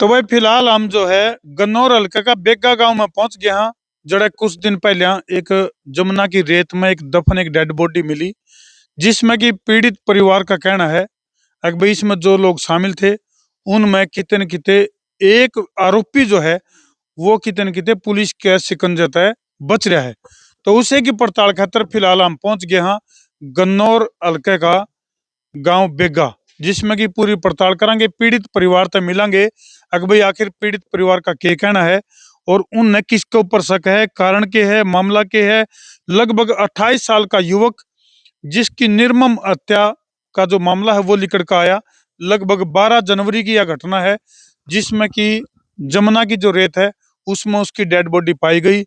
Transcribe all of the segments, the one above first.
तो भाई फिलहाल हम जो है गन्नौर हल्का का बेगा गांव में पहुंच गए हैं। जड़ा कुछ दिन पहले एक जमुना की रेत में एक डेड बॉडी मिली, जिसमें कि पीड़ित परिवार का कहना है कि भाई इसमें जो लोग शामिल थे उनमें कितने न कितने एक आरोपी जो है वो कितने न कितने पुलिस के शिकंजे तय बच रहा है। तो उसे की पड़ताल खातर फिलहाल हम पहुंच गए हैं गन्नौर हल्के का गांव बेगा, जिसमें की पूरी पड़ताल करेंगे, पीड़ित परिवार तक मिलेंगे कि भाई आखिर पीड़ित परिवार का क्या कहना है और उनने किसके ऊपर शक है, कारण के है, मामला के है। लगभग 28 साल का युवक जिसकी निर्मम हत्या का जो मामला है वो निकल कर आया। लगभग 12 जनवरी की यह घटना है, जिसमें कि जमुना की जो रेत है उसमें उसकी डेड बॉडी पाई गई।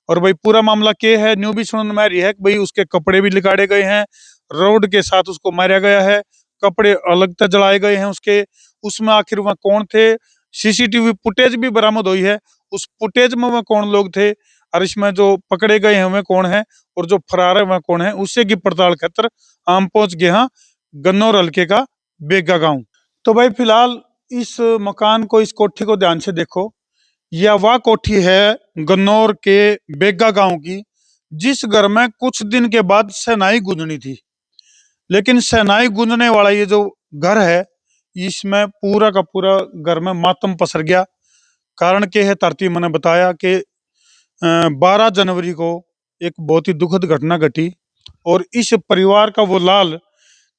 और भाई पूरा मामला क्या है, न्यू भी सुनने में आ रही है कि भाई उसके कपड़े भी निकाले गए हैं, रोड के साथ उसको मारा गया है, कपड़े अलग तक जलाए गए हैं उसके। उसमें आखिर वह कौन थे, सीसीटीवी फुटेज भी बरामद हुई है, उस फुटेज में वह कौन लोग थे और इसमें जो पकड़े गए हैं वह कौन है और जो फरार है वह कौन है, उससे की पड़ताल खातर हम पहुंच गए हैं गन्नौर हल्के का बेगा गांव। तो भाई फिलहाल इस मकान को, इस कोठी को ध्यान से देखो। यह वह कोठी है गन्नौर के बेगा गांव की, जिस घर में कुछ दिन के बाद शहनाई गूंजनी थी। लेकिन शहनाई गूंजने वाला ये जो घर है, इसमें पूरा का पूरा घर में मातम पसर गया। कारण के है, धरती मैंने बताया कि 12 जनवरी को एक बहुत ही दुखद घटना घटी और इस परिवार का वो लाल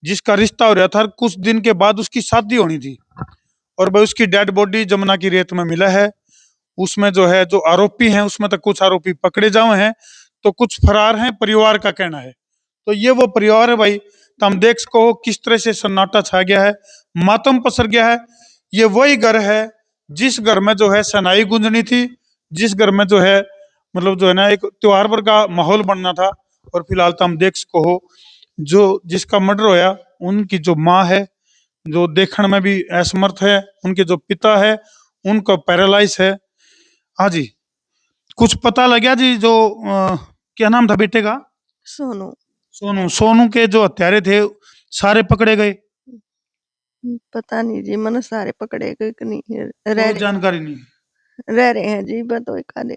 जिसका रिश्ता हो रहा था, कुछ दिन के बाद उसकी शादी होनी थी और भाई उसकी डेड बॉडी जमुना की रेत में मिला है। उसमें जो है जो आरोपी हैं उसमें तो कुछ आरोपी पकड़े जाए हैं तो कुछ फरार हैं, परिवार का कहना है। तो ये वो परिवार है भाई। तो हम देख सको किस तरह से सन्नाटा छा गया है, मातम पसर गया है। ये वही घर है जिस घर में जो है शहनाई गूंजनी थी, जिस घर में जो है मतलब जो है ना एक त्योहार भर का माहौल बनना था। और फिलहाल तो हम देख सको हो जो जिसका मर्डर होया, उनकी जो माँ है जो देखने में भी असमर्थ है, उनके जो पिता है उनका पैरालाइज है। हाँ जी, कुछ पता लगा जी जो क्या नाम था बेटे का? सोनू। सोनू। सोनू के जो हत्यारे थे सारे पकड़े गए? पता नहीं जी, मैंने सारे पकड़े गए कि नहीं, कोई जानकारी नहीं। रह रहे हैं जी, बताओ एक आधे।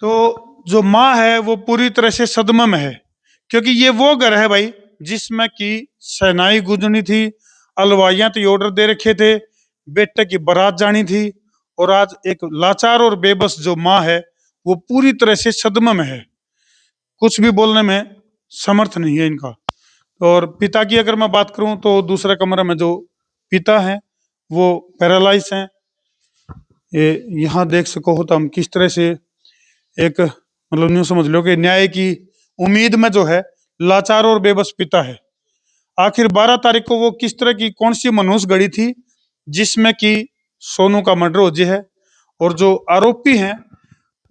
तो जो माँ है वो पूरी तरह से सदमे में है, क्योंकि ये वो घर है भाई जिसमें कि शहनाई गुजरनी थी, अलवाइयां तो ऑर्डर दे रखे थे, बेटे की बारात जानी थी और आज एक लाचार और बेबस जो माँ है वो पूरी तरह से सदमे में है, कुछ भी बोलने में समर्थ नहीं है इनका। और पिता की अगर मैं बात करूं तो दूसरे कमरे में जो पिता हैं वो पैरालाइज हैं। ये यहाँ देख सको हो तो हम किस तरह से एक मतलब न्यू समझ लो कि न्याय की उम्मीद में जो है लाचार और बेबस पिता है। आखिर 12 तारीख को वो किस तरह की कौन सी मनहूस घड़ी थी जिसमें कि सोनू का मर्डर हो है और जो आरोपी हैं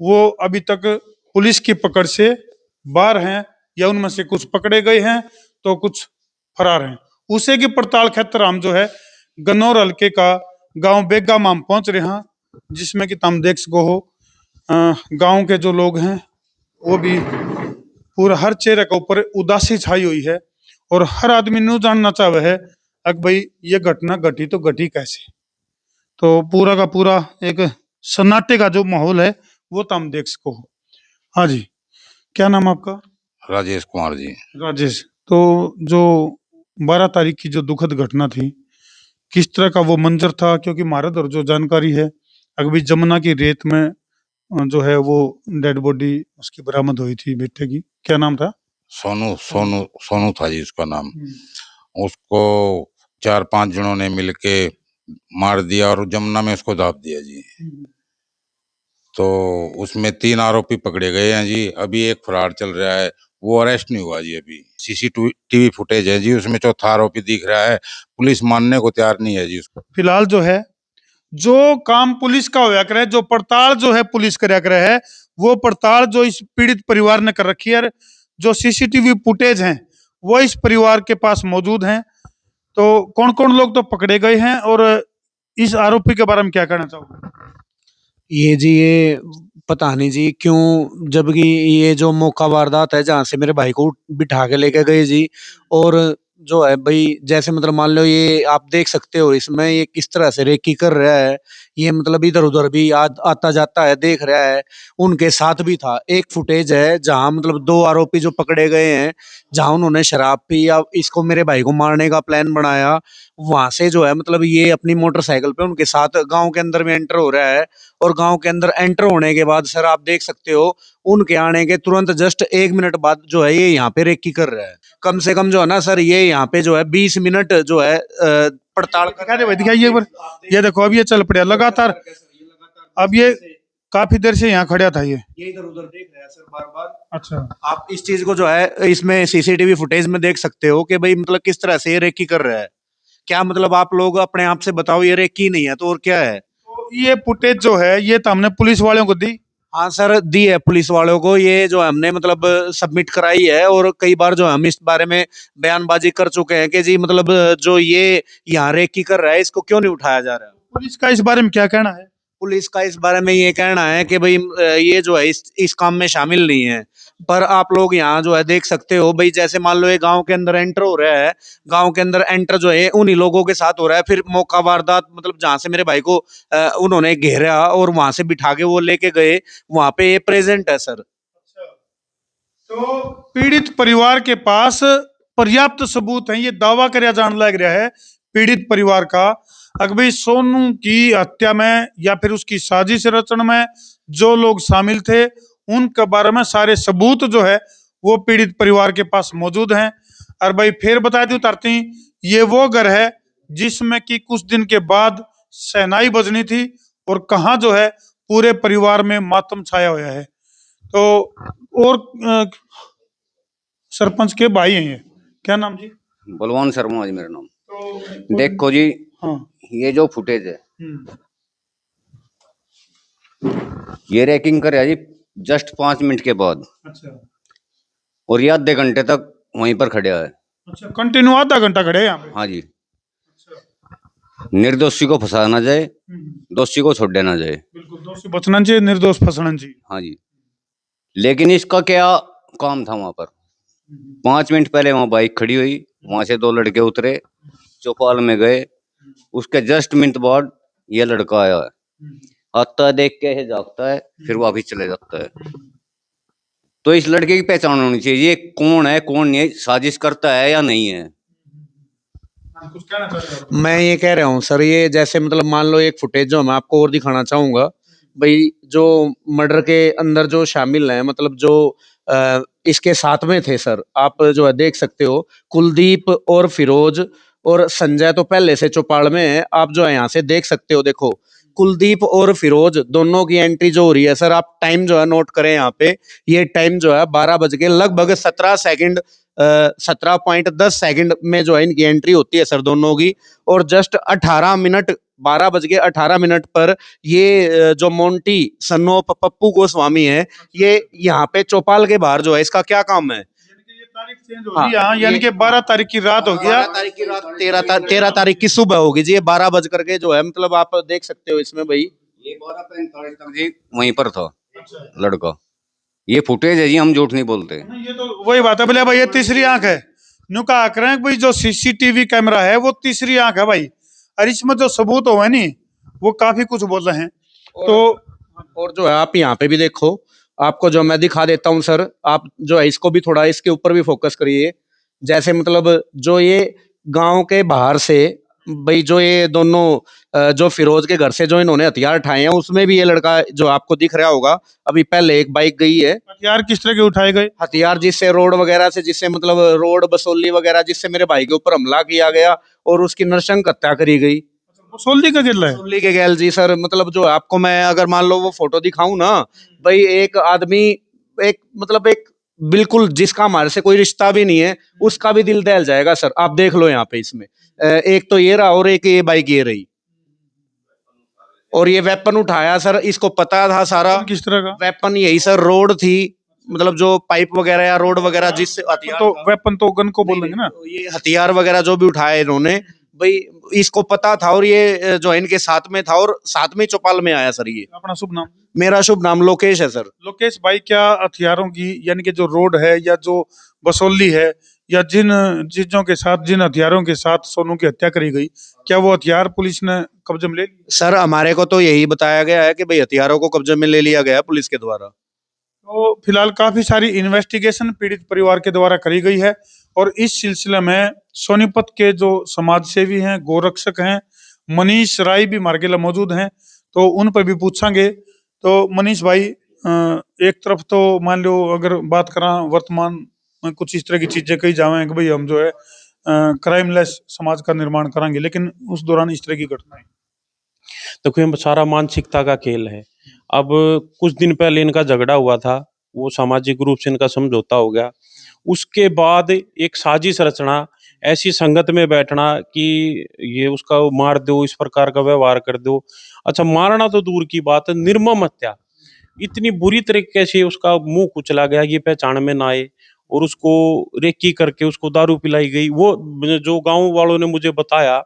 वो अभी तक पुलिस की पकड़ से बाहर हैं या उनमें से कुछ पकड़े गए हैं तो कुछ फरार हैं। उसे की पड़ताल खातिर हम जो है गन्नौर हल्के का गांव बेगा में हम पहुंच रहे हैं, जिसमें कि तुम देख सको हो गांव के जो लोग हैं वो भी पूरा हर चेहरे के ऊपर उदासी छाई हुई है और हर आदमी न्यू जानना चाहे है कि भाई ये घटना घटी तो घटी कैसे। तो पूरा का पूरा एक सन्नाटे का जो माहौल है वो तो हम देख सको। हाँ जी, क्या नाम आपका? राजेश कुमार जी। राजेश। तो जो 12 तारीख की जो दुखद घटना थी, किस तरह का वो मंजर था? क्योंकि हमारे दर जो जानकारी है अभी जमुना की रेत में जो है वो डेड बॉडी उसकी बरामद हुई थी बेटे की। क्या नाम था? सोनू सोनू सोनू था जी उसका नाम। उसको 4-5 जनों ने मिलके मार दिया और जमुना में उसको दाब दिया जी। तो उसमें 3 आरोपी पकड़े गए हैं जी, अभी एक फरार चल रहा है, वो अरेस्ट नहीं हुआ जी। अभी सीसीटीवी फुटेज है जी, उसमें चौथा आरोपी दिख रहा है, पुलिस मानने को तैयार नहीं है जी उसको। फिलहाल जो है जो काम पुलिस का होया करे, जो पड़ताल जो है पुलिस करया करे है, वो पड़ताल जो इस पीड़ित परिवार ने कर रखी है, जो सीसीटीवी फुटेज हैं वो इस परिवार के पास मौजूद हैं। तो कौन कौन लोग तो पकड़े गए हैं और इस आरोपी के बारे में क्या कहना चाहोगे? ये जी ये पता नहीं जी क्यों, जबकि ये जो मौका वारदात है जहाँ से मेरे भाई को बिठा के लेके गए जी, और जो है भाई, जैसे मतलब मान लो ये आप देख सकते हो इसमें ये किस तरह से रेकी कर रहा है। ये मतलब इधर उधर भी आता जाता है, देख रहा है। उनके साथ भी था एक फुटेज है जहां मतलब दो आरोपी जो पकड़े गए हैं, जहां उन्होंने शराब पी या इसको मेरे भाई को मारने का प्लान बनाया। वहां से जो है मतलब ये अपनी मोटरसाइकिल पे उनके साथ गांव के अंदर में एंटर हो रहा है। और गांव के अंदर एंटर होने के बाद सर आप देख सकते हो उनके आने के तुरंत जस्ट 1 मिनट बाद जो है ये यहाँ पे रेकी कर रहा है। कम से कम जो है ना सर, ये यहाँ पे जो है 20 मिनट जो है पड़ताल कर दिखा दे भाई, दिखाइए एक बार। ये देखो अब ये चल पड़ा लगातार। अब ये काफी देर से यहाँ खड़ा था ये इधर उधर देख रहा है सर बार बार। अच्छा, आप इस चीज को जो है इसमें सीसीटीवी फुटेज में देख सकते हो कि भाई मतलब किस तरह से ये रेकी कर रहा है। क्या मतलब आप लोग अपने आप से बताओ, ये रेकी नहीं है तो और क्या है। तो ये फुटेज जो है ये तो हमने पुलिस वालों को दी। हाँ सर, दी है पुलिस वालों को, ये जो हमने मतलब सबमिट कराई है। और कई बार जो हम इस बारे में बयानबाजी कर चुके हैं कि जी मतलब जो ये यहाँ रेकी कर रहा है इसको क्यों नहीं उठाया जा रहा है। पुलिस का इस बारे में क्या कहना है? पुलिस का इस बारे में ये कहना है कि भाई ये जो है इस काम में शामिल नहीं है। पर आप लोग यहाँ जो है देख सकते हो भाई, जैसे मान लो ये गांव के अंदर एंटर हो रहा है। गांव के अंदर एंटर जो है उन्हीं लोगों के साथ हो रहा है। फिर मौका वारदात मतलब जहां से मेरे भाई को उन्होंने घेरा और वहां से बिठा के वो लेके गए, वहां पे ये प्रेजेंट है सर। तो पीड़ित परिवार के पास पर्याप्त सबूत हैं, ये दावा करया जान लग रहा है पीड़ित परिवार का। अगर भाई सोनू की हत्या में या फिर उसकी साजिश रचना में जो लोग शामिल थे उनके बारे में सारे सबूत जो है वो पीड़ित परिवार के पास मौजूद हैं। और भाई फिर बता दूं तरती, ये वो घर है जिसमें कि कुछ दिन के बाद शहनाई बजनी थी और कहाँ जो है पूरे परिवार में मातम छाया हुआ है। तो और सरपंच के भाई हैं ये, क्या नाम जी? बलवान शर्मा जी मेरा नाम। तो देखो जी, हाँ, ये जो फुटेज है ये रैकिंग करे जी जस्ट 5 मिनट के बाद, अच्छा और ये आधे घंटे तक वहीं पर खड़े है। अच्छा, कंटिन्यू आधा घंटा खड़े हैं यहाँ पे? हाँ जी, निर्दोषी को फंसा ना जाए, दोषी को छोड़ देना जाए। बिल्कुल, दोषी बचना चाहिए, निर्दोष फंसना चाहिए। हाँ जी, लेकिन इसका क्या काम था वहां पर? 5 मिनट पहले वहां बाइक खड़ी हुई, वहां से दो लड़के उतरे, चौपाल में गए। उसके जस्ट मिनट बाद ये लड़का आया है, आता है, देख के जागता है, फिर वापिस चले जाता है। तो इस लड़के की पहचान होनी चाहिए, ये कौन है कौन नहीं है, साजिश करता है या नहीं है। कुछ कहना चाह रहे हो? मैं ये कह रहा हूँ सर, ये जैसे मतलब मान लो एक फुटेज जो मैं आपको और दिखाना चाहूंगा भाई, जो मर्डर के अंदर जो शामिल हैं मतलब जो इसके साथ में थे सर, आप जो है देख सकते हो कुलदीप और फिरोज और संजय तो पहले से चौपाल में है। आप जो है यहाँ से देख सकते हो, देखो कुलदीप और फिरोज दोनों की एंट्री जो हो रही है सर, आप टाइम जो है नोट करें यहाँ पे। ये टाइम जो है 12 बज के लगभग 17 सेकंड, 17.10 सेकंड में जो है इनकी एंट्री होती है सर दोनों की। और जस्ट 18 मिनट, 12 बज के 18 मिनट पर ये जो मोंटी सन्नो पप्पू गोस्वामी है, ये यहाँ पे चौपाल के बाहर जो है, इसका क्या काम है? ये तारीख चेंज हो गई यहाँ, यानी कि 12 तारीख की रात हो गया। 12 तारीख की रात, 13 तारीख की सुबह होगी जी। ये 12 बज करके जो है मतलब आप देख सकते हो इसमें भाई। ये 12:45 तक जी वहीं पर था लड़का। ये फुटेज है जी, हम झूठ नहीं बोलते। ये तो वही बात है, बोले भाई ये तीसरी आंख है। न्यू कहा करें कि भाई जो सीसीटीवी कैमरा है वो तीसरी आंख है भाई, और इसमें जो सबूत हो है नी वो काफी कुछ बोल रहे हैं। तो और जो है आप यहाँ पे भी देखो, आपको जो मैं दिखा देता हूँ सर, आप जो है इसको भी थोड़ा इसके ऊपर भी फोकस करिए। जैसे मतलब जो ये गांव के बाहर से भाई जो ये दोनों जो फिरोज के घर से जो इन्होंने हथियार उठाए हैं, उसमें भी ये लड़का जो आपको दिख रहा होगा, अभी पहले एक बाइक गई है। हथियार किस तरह के उठाए गए? हथियार जिससे रोड वगैरह से, जिससे मतलब रोड बसोली वगैरह जिससे मेरे भाई के ऊपर हमला किया गया और उसकी नरसंक हत्या करी गई। सोल्दी का गिल्ला है? सोली के गैल जी सर, मतलब जो आपको मैं अगर मान लो वो फोटो दिखाऊं ना भाई, एक आदमी, एक मतलब एक बिल्कुल जिसका हमारे से कोई रिश्ता भी नहीं है, उसका भी दिल दहल जाएगा सर। आप देख लो यहाँ पे इसमें एक तो ये रहा और एक ये बाइक ये रही, और ये वेपन उठाया सर, इसको पता था सारा। किस तरह का वेपन यही सर, रोड थी, मतलब जो पाइप वगैरह या रोड वगैरह जिससे हथियार तो था। वेपन तो गन को बोलेंगे ना। ये हथियार वगैरह जो भी उठाए इन्होंने भाई, इसको पता था, और ये जो इनके साथ में था और साथ में चौपाल में आया सर। ये अपना शुभ नाम? मेरा शुभ नाम लोकेश है सर। लोकेश भाई, क्या हथियारों की यानी कि जो रोड है या जो बसोली है या जिन चीजों के साथ, जिन हथियारों के साथ सोनू की हत्या करी गई, क्या वो हथियार पुलिस ने कब्जे में ले लिए? सर हमारे को तो यही बताया गया है कि भाई हथियारों को कब्जे में ले लिया गया है पुलिस के द्वारा। तो फिलहाल काफी सारी इन्वेस्टिगेशन पीड़ित परिवार के द्वारा करी गई है और इस सिलसिले में सोनीपत के जो समाज सेवी हैं, गोरक्षक हैं, मनीष राय भी मार्गेला मौजूद हैं, तो उन पर भी पूछांगे। तो मनीष भाई, एक तरफ तो मान लो अगर बात करा वर्तमान में कुछ इस तरह की चीजें कही जावे कि भाई हम जो है क्राइमलेस समाज का निर्माण करेंगे, लेकिन उस दौरान इस तरह की घटनाएं। देखो ये सारा मानसिकता का खेल है। अब कुछ दिन पहले इनका झगड़ा हुआ था, वो सामाजिक रूप से इनका समझौता हो गया। उसके बाद एक साजिश रचना, ऐसी संगत में बैठना कि ये उसका मार दो, इस प्रकार का व्यवहार कर दो। अच्छा, मारना तो दूर की बात है, निर्मम हत्या इतनी बुरी तरीके से उसका मुंह कुचला गया, ये पहचान में ना आए, और उसको रेकी करके उसको दारू पिलाई गई। वो जो गांव वालों ने मुझे बताया,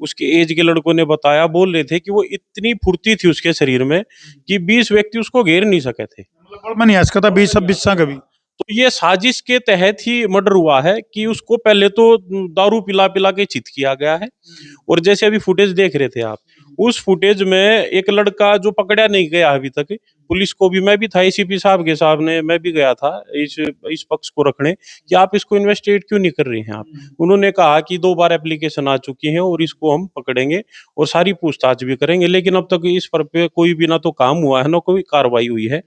उसके एज के लड़कों ने बताया, बोल रहे थे कि वो इतनी फुर्ती थी उसके शरीर में कि 20 व्यक्ति उसको घेर नहीं सके थे। मतलब मैं नहीं हंस था 20 का भी। तो ये साजिश के तहत ही मर्डर हुआ है कि उसको पहले तो दारू पिला पिला के चित किया गया है। और जैसे अभी फुटेज देख रहे थे आप, उस फुटेज में एक लड़का जो पकड़ा नहीं गया अभी तक, पुलिस को भी, मैं भी था एसीपी साहब के सामने, मैं भी गया था इस पक्ष को रखने कि आप इसको इन्वेस्टिगेट क्यों नहीं कर रहे हैं आप। उन्होंने कहा कि 2 बार एप्लीकेशन आ चुकी है और इसको हम पकड़ेंगे और सारी पूछताछ भी करेंगे, लेकिन अब तक इस पर पे कोई भी ना तो काम हुआ है ना कोई कार्रवाई हुई है।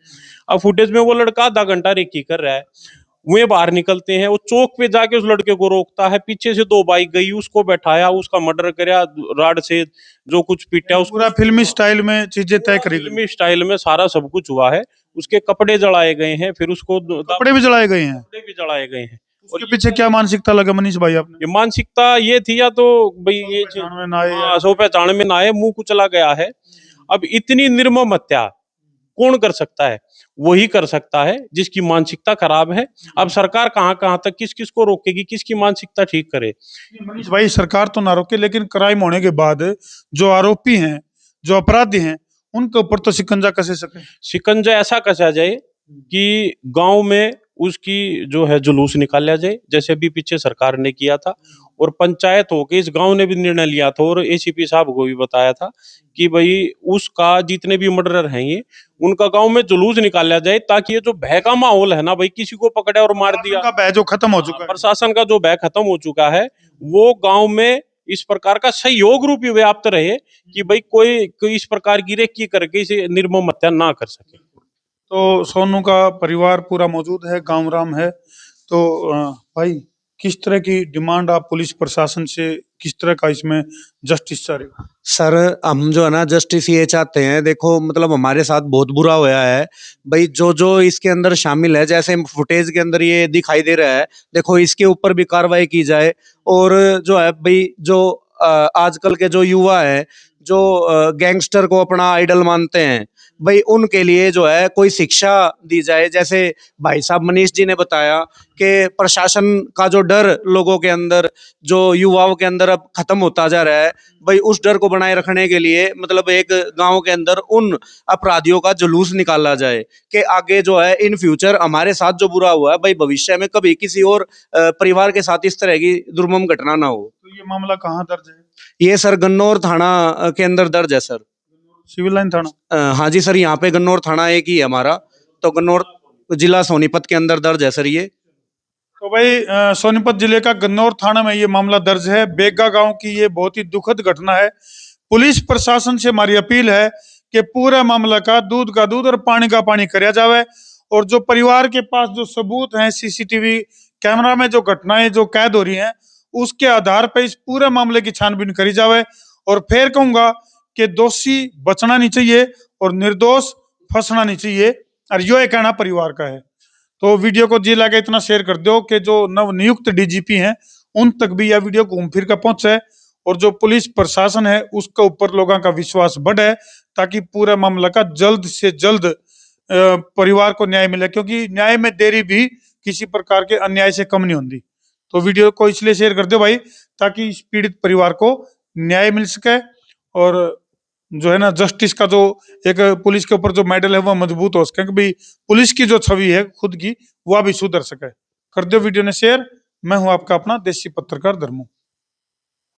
अब फुटेज में वो लड़का आधा घंटा रेकी कर रहा है, वे बाहर निकलते हैं, वो चौक पे जाके उस लड़के को रोकता है, पीछे से 2 बाइक गई, उसको बैठाया, उसका मर्डर करया, राड से जो कुछ पीटा, उसको पूरा फिल्मी स्टाइल में चीजें तय करी गई। फिल्मी स्टाइल में सारा सब कुछ हुआ है। उसके कपड़े जलाए गए हैं, फिर उसको कपड़े भी जलाए गए हैं। कपड़े भी जलाए गए हैं। और उसके पीछे क्या मानसिकता लगा मनीष भाई आपने? ये मानसिकता ये थी, या तो भाई ये पहचान में ना आए या- हाँ, सो पहचान में ना आए, मुंह कुचला गया है। अब इतनी निर्मम हत्या कौन कर सकता है? वही कर सकता है जिसकी मानसिकता खराब है। अब सरकार कहाँ तक किस किस को रोकेगी, किसकी मानसिकता ठीक करे? मनीष भाई, सरकार तो ना रोके, लेकिन क्राइम होने के बाद जो आरोपी हैं, जो अपराधी हैं, उनके ऊपर तो शिकंजा कसे सके। शिकंजा ऐसा कसा जाए कि गांव में उसकी जो है जुलूस निकाला जाए, जैसे अभी पीछे सरकार ने किया था, और पंचायत होके इस गांव ने भी निर्णय लिया था और एसीपी साहब को भी बताया था कि भाई उसका जितने भी मर्डरर हैं ये, उनका गांव में जुलूस निकाला जाए, ताकि ये जो भय का माहौल है ना भाई, किसी को पकड़ा और मार दिया, का भय जो खत्म हो चुका है, प्रशासन का जो भय खत्म हो चुका है, वो गांव में इस प्रकार का सहयोग रूपी व्याप्त रहे कि भाई कोई इस प्रकार की रेकी करके इसे निर्मम हत्या ना कर सके। तो सोनू का परिवार पूरा मौजूद है, गांव राम है। तो भाई, किस तरह की डिमांड आप पुलिस प्रशासन से, किस तरह का इसमें जस्टिस चाह रहे हो? सर हम जो है ना जस्टिस ये चाहते हैं, देखो मतलब हमारे साथ बहुत बुरा होया है भाई, जो जो इसके अंदर शामिल है, जैसे फुटेज के अंदर ये दिखाई दे रहा है, देखो इसके ऊपर भी कार्रवाई की जाए। और जो है भाई, जो आजकल के जो युवा है, जो गैंगस्टर को अपना आइडल मानते हैं भाई, उनके लिए जो है कोई शिक्षा दी जाए। जैसे भाई साहब मनीष जी ने बताया कि प्रशासन का जो डर लोगों के अंदर, जो युवाओं के अंदर अब खत्म होता जा रहा है भाई, उस डर को बनाए रखने के लिए मतलब एक गांव के अंदर उन अपराधियों का जुलूस निकाला जाए कि आगे जो है इन फ्यूचर हमारे साथ जो बुरा हुआ है भाई, भविष्य में कभी किसी और परिवार के साथ इस तरह की दुर्मम घटना ना हो। तो ये मामला कहाँ दर्ज है? ये सर गन्नौर थाना के अंदर दर्ज है सर। सिविल लाइन थाना? हाँ जी सर, यहाँ पे गन्नौर थाना एक ही है हमारा, तो गन्नौर जिला सोनीपत के अंदर दर्ज है सर ये। तो भाई, सोनीपत जिले का गन्नौर थाना में ये मामला दर्ज है। बेगा गांव की ये बहुत ही दुखद घटना है। पुलिस प्रशासन से हमारी अपील है कि पूरा मामला का दूध और पानी का पानी कराया जावे, और जो परिवार के पास जो सबूत हैं, सीसीटीवी कैमरा में जो घटनाएं जो कैद हो रही हैं, उसके आधार पर इस पूरे मामले की छानबीन करी जावे। और फिर कहूंगा कि दोषी बचना नहीं चाहिए और निर्दोष फंसना नहीं चाहिए, और यो एक कहना परिवार का है। तो वीडियो को जी लगे इतना शेयर कर दो कि जो नवनियुक्त डीजीपी हैं उन तक भी यह वीडियो घूम फिर कर पहुंचे, और जो पुलिस प्रशासन है उसके ऊपर लोगों का विश्वास बढ़े, ताकि पूरा मामला का जल्द से जल्द परिवार को न्याय मिले, क्योंकि न्याय में देरी भी किसी प्रकार के अन्याय से कम नहीं होती। तो वीडियो को इसलिए शेयर कर दो भाई, ताकि इस पीड़ित परिवार को न्याय मिल सके, और जो है ना जस्टिस का जो एक पुलिस के ऊपर जो मेडल है वो मजबूत हो सके, कि भाई पुलिस की जो छवि है खुद की वह भी सुधर सके। कर दो वीडियो ने शेयर। मैं हूं आपका अपना देसी पत्रकार धर्मू।